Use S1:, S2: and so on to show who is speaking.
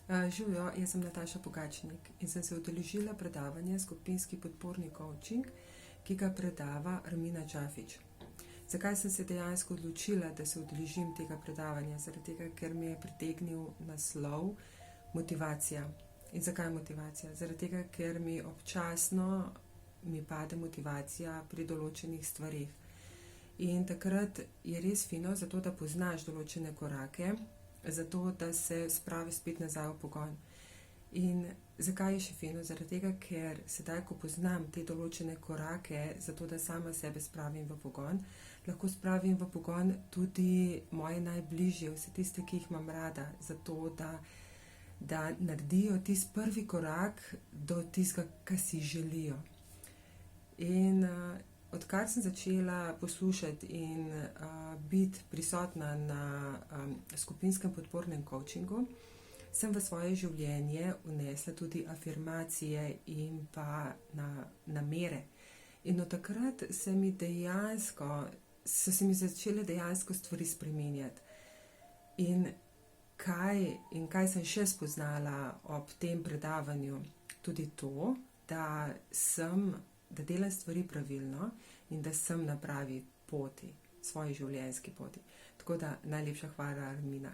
S1: Živijo, jaz sem Nataša Pogačnik in sem se udeležila predavanja Skupinski podporni coaching, ki ga predava Armina Džafić. Zakaj sem se dejansko odločila, da se udeležim tega predavanja? Zaradi tega, ker me je pritegnil naslov motivacija. In zakaj motivacija? Zaradi tega, ker mi občasno pade motivacija pri določenih stvarih. In takrat je res fino, zato da poznaš določene korake, zato da se spravi spet nazaj v pogon. In zakaj je še fino? Zaradi tega, ker sedaj, ko poznam te določene korake, zato da sama sebe spravim v pogon, lahko spravim v pogon tudi moje najbližje, vse tiste, ki jih imam rada, zato da naredijo tisti prvi korak do tistega, kar si želijo. In odkar sem začela poslušati in biti prisotna na skupinskem podpornem coachingu, sem v svoje življenje vnesla tudi afirmacije in pa namere. In od takrat so se mi začele dejansko stvari spreminjati. In kaj sem še spoznala ob tem predavanju? Tudi to, da delam stvari pravilno in da sem na pravi poti, svoji življenjski poti. Tako da najlepša hvala, Armina.